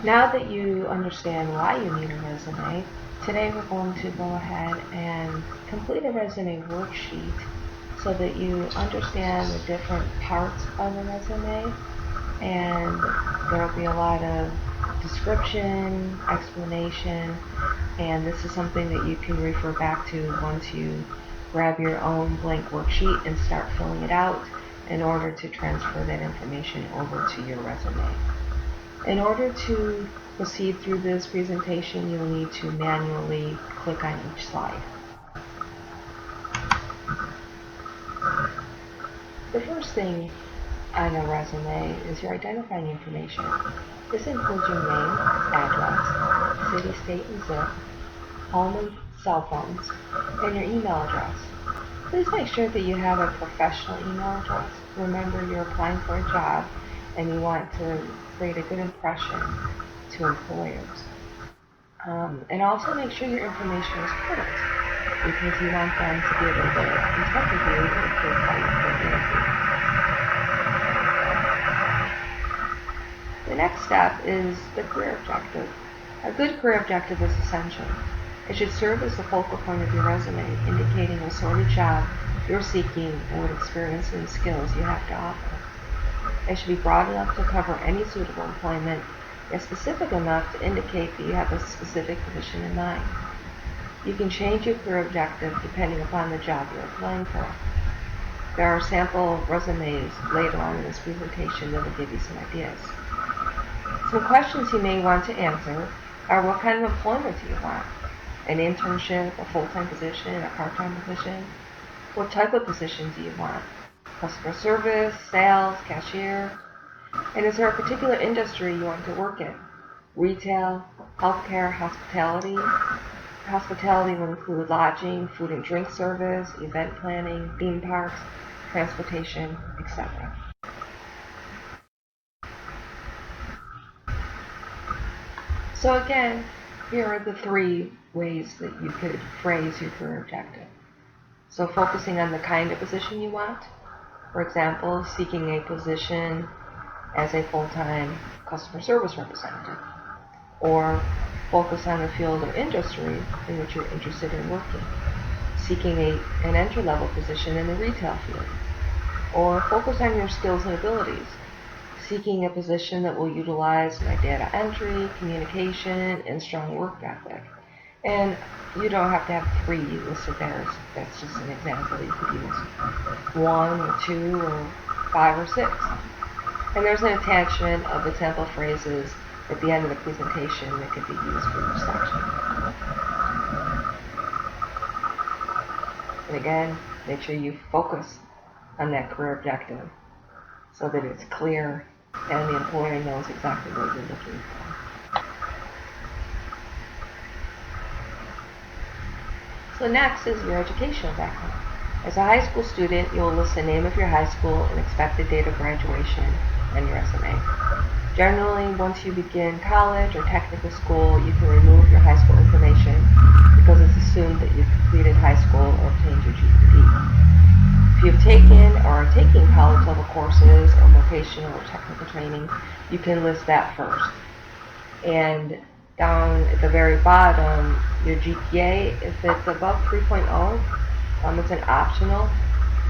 Now that you understand why you need a resume, today we're going to go ahead and complete a resume worksheet so that you understand the different parts of a resume, and there will be a lot of description, explanation, and this is something that you can refer back to once you grab your own blank worksheet and start filling it out in order to transfer that information over to your resume. In order to proceed through this presentation, you'll need to manually click on each slide. The first thing on a resume is your identifying information. This includes your name, address, city, state, and zip, home and cell phones, and your email address. Please make sure that you have a professional email address. Remember, you're applying for a job and you want to create a good impression to employers. And also make sure your information is current, because you want them to be able to get in touch with you if they call you for an interview. The next step is the career objective. A good career objective is essential. It should serve as the focal point of your resume, indicating what sort of job you're seeking and what experience and skills you have to offer. It should be broad enough to cover any suitable employment, yet specific enough to indicate that you have a specific position in mind. You can change your career objective depending upon the job you're applying for. There are sample resumes later on in this presentation that will give you some ideas. Some questions you may want to answer are: what kind of employment do you want? An internship, a full-time position, a part-time position? What type of position do you want? Customer service, sales, cashier? And is there a particular industry you want to work in? Retail, healthcare, hospitality? Hospitality will include lodging, food and drink service, event planning, theme parks, transportation, etc. So again, here are the three ways that you could phrase your career objective. So focusing on the kind of position you want. For example, seeking a position as a full-time customer service representative. Or focus on the field or industry in which you're interested in working. Seeking an entry-level position in the retail field. Or focus on your skills and abilities. Seeking a position that will utilize my data entry, communication, and strong work ethic. And you don't have to have three listed there. That's just an example. You could use one or two or five or six. And there's an attachment of the sample phrases at the end of the presentation that could be used for each section. And again, make sure you focus on that career objective so that it's clear and the employer knows exactly what you're looking for. So next is your educational background. As a high school student, you'll list the name of your high school and expected date of graduation on your resume. Generally, once you begin college or technical school, you can remove your high school information because it's assumed that you've completed high school or obtained your GED. If you've taken or are taking college level courses or vocational or technical training, you can list that first. And down at the very bottom, your GPA, if it's above 3.0, it's an optional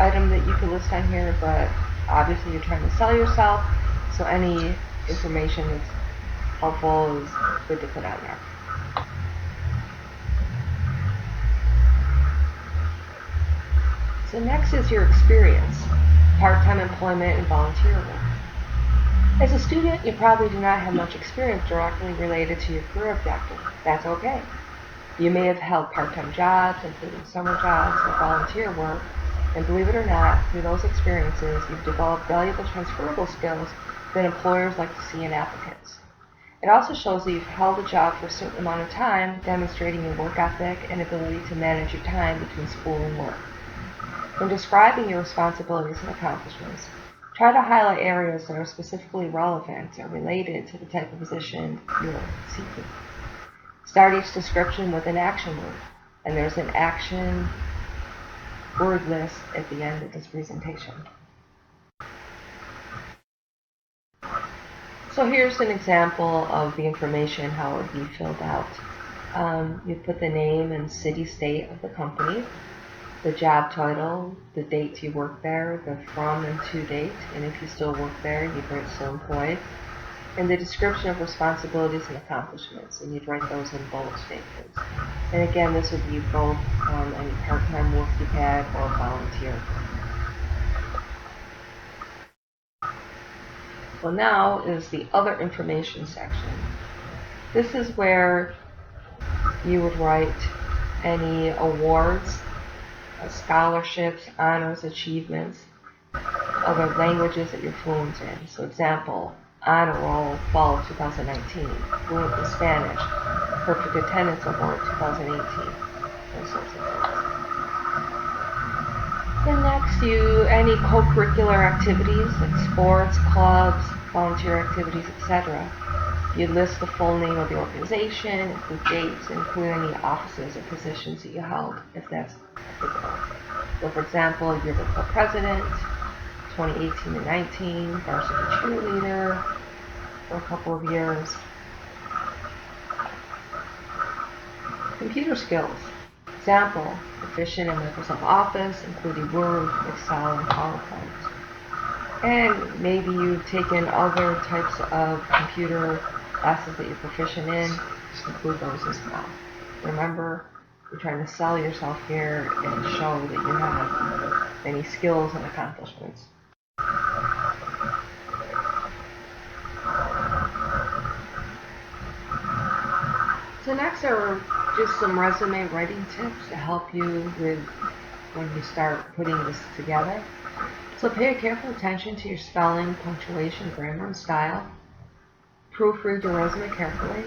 item that you can list on here, but obviously you're trying to sell yourself, so any information that's helpful is good to put on there. So next is your experience, part-time employment and volunteer work. As a student, you probably do not have much experience directly related to your career objective. That's okay. You may have held part-time jobs, including summer jobs or volunteer work, and believe it or not, through those experiences, you've developed valuable transferable skills that employers like to see in applicants. It also shows that you've held a job for a certain amount of time, demonstrating your work ethic and ability to manage your time between school and work. When describing your responsibilities and accomplishments, try to highlight areas that are specifically relevant or related to the type of position you're seeking. Start each description with an action word, and there's an action word list at the end of this presentation. So here's an example of the information, how it would be filled out. You put the name and city, state of the company, the job title, the dates you work there, the from and to date, and if you still work there, you'd write still employed, and the description of responsibilities and accomplishments, and you'd write those in bold statements. And again, this would be both any part-time work you've had or volunteer. Well, now is the other information section. This is where you would write any awards, scholarships, honors, achievements, other languages that you're fluent in. So example, honor roll fall of 2019, fluent in Spanish, perfect attendance award 2018, those sorts of things. Then next, any co-curricular activities like sports, clubs, volunteer activities, etc. You list the full name of the organization, include dates, include any offices or positions that you held, if that's applicable. So for example, you're the club president, 2018 and 19, varsity cheerleader for a couple of years. Computer skills. Example, proficient in Microsoft Office, including Word, Excel, and PowerPoint. And maybe you've taken other types of computer classes that you're proficient in, include those as well. Remember, you're trying to sell yourself here and show that you have many skills and accomplishments. So next are just some resume writing tips to help you with when you start putting this together. So pay careful attention to your spelling, punctuation, grammar, and style. Proofread your resume carefully,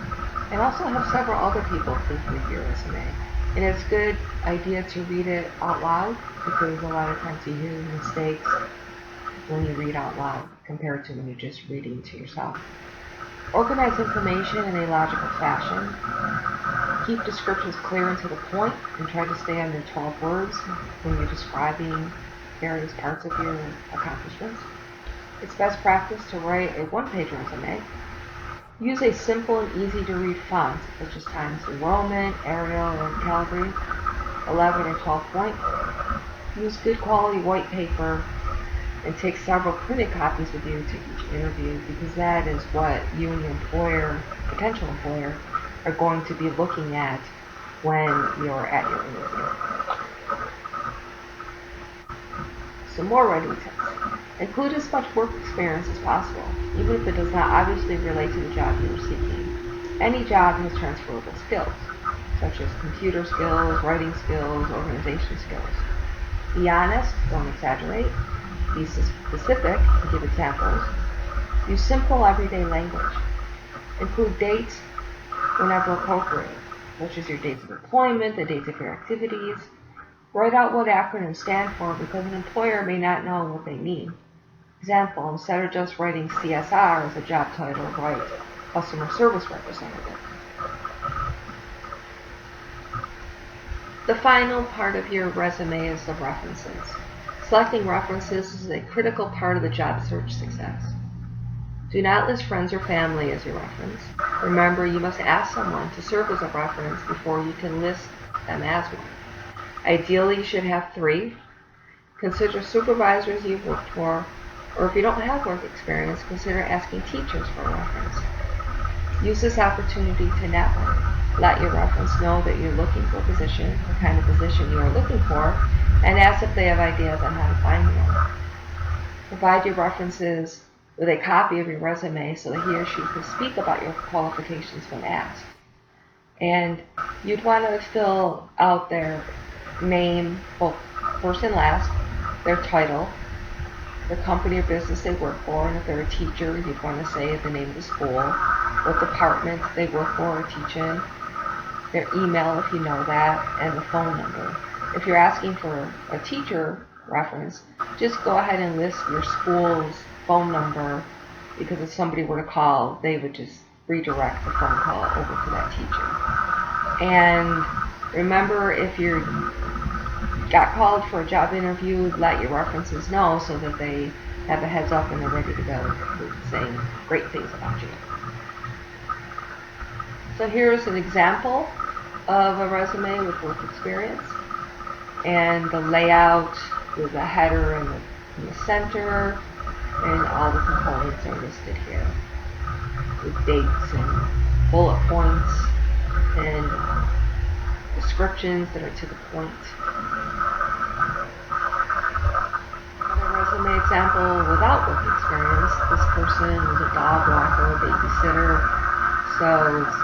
and also have several other people proofread your resume. And it's a good idea to read it out loud, because a lot of times you hear mistakes when you read out loud compared to when you're just reading to yourself. Organize information in a logical fashion. Keep descriptions clear and to the point, and try to stay under 12 words when you're describing various parts of your accomplishments. It's best practice to write a one-page resume. Use a simple and easy-to-read font, such as Times New Roman, Arial, or Calibri, 11 or 12 point. Use good quality white paper, and take several printed copies with you to each interview, because that is what you and your employer, potential employer, are going to be looking at when you're at your interview. Some more writing tips. Include as much work experience as possible, even if it does not obviously relate to the job you are seeking. Any job has transferable skills, such as computer skills, writing skills, organization skills. Be honest, don't exaggerate. Be specific and give examples. Use simple everyday language. Include dates whenever appropriate, such as your dates of employment, the dates of your activities. Write out what acronyms stand for, because an employer may not know what they mean. Example, instead of just writing CSR as a job title, write Customer Service Representative. The final part of your resume is the references. Selecting references is a critical part of the job search success. Do not list friends or family as your reference. Remember, you must ask someone to serve as a reference before you can list them as one. Ideally, you should have 3. Consider supervisors you've worked for, or if you don't have work experience, consider asking teachers for a reference. Use this opportunity to network. Let your reference know that you're looking for a position, what kind of position you are looking for, and ask if they have ideas on how to find one. Provide your references with a copy of your resume so that he or she can speak about your qualifications when asked. And you'd want to fill out their name, both first and last, their title, the company or business they work for, and if they're a teacher, you'd want to say the name of the school, what department they work for or teach in, their email if you know that, and the phone number. If you're asking for a teacher reference, just go ahead and list your school's phone number, because if somebody were to call, they would just redirect the phone call over to that teacher. And remember, if you got called for a job interview, let your references know so that they have a heads up and they're ready to go with saying great things about you. So here's an example of a resume with work experience, and the layout with a header in the center, and all the components are listed here with dates and bullet points and descriptions that are to the point. Another resume example without work experience. This person was a dog walker, babysitter, so it's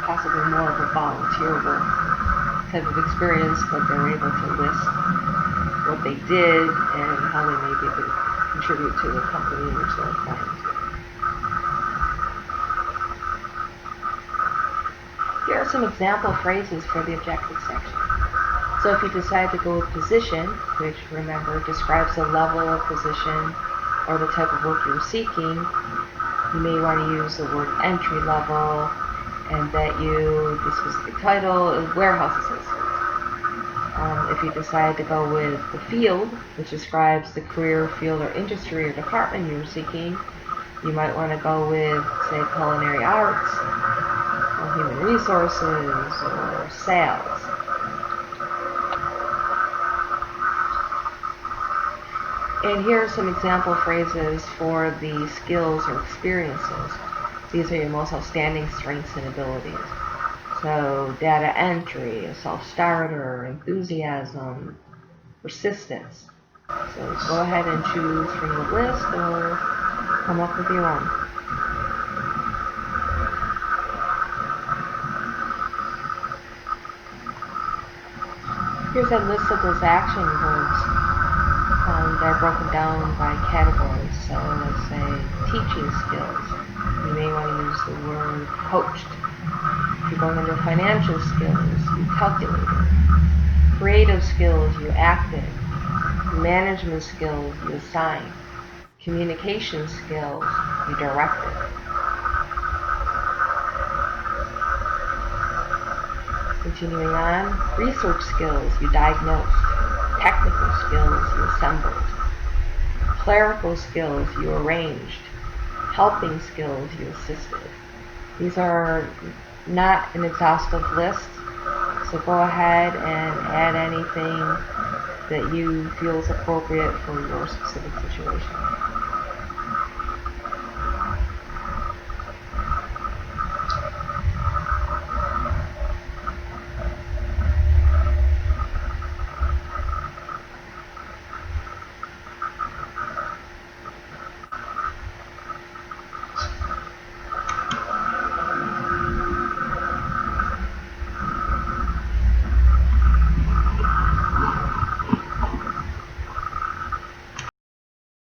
possibly more of a volunteer work type of experience, but they're able to list what they did and how they may be able to contribute to the company which they're applying to. Here are some example phrases for the objective section. So if you decide to go with position, which remember describes the level of position or the type of work you're seeking, you may want to use the word entry level, and that the specific title is warehouse assistant. If you decide to go with the field, which describes the career, field, or industry or department you're seeking, you might want to go with, say, culinary arts, or human resources, or sales. And here are some example phrases for the skills or experiences. These are your most outstanding strengths and abilities. So data entry, a self-starter, enthusiasm, persistence. So go ahead and choose from the list or come up with your own. Here's a list of those action verbs. They're broken down by categories. So let's say teaching skills. You may want to use the word coached. If you're going into financial skills, you calculated. Creative skills, you acted. Management skills, you assigned. Communication skills, you directed. Continuing on, research skills, you diagnosed. Technical skills, you assembled. Clerical skills, you arranged. Helping skills, you assisted. These are not an exhaustive list, so go ahead and add anything that you feel is appropriate for your specific situation.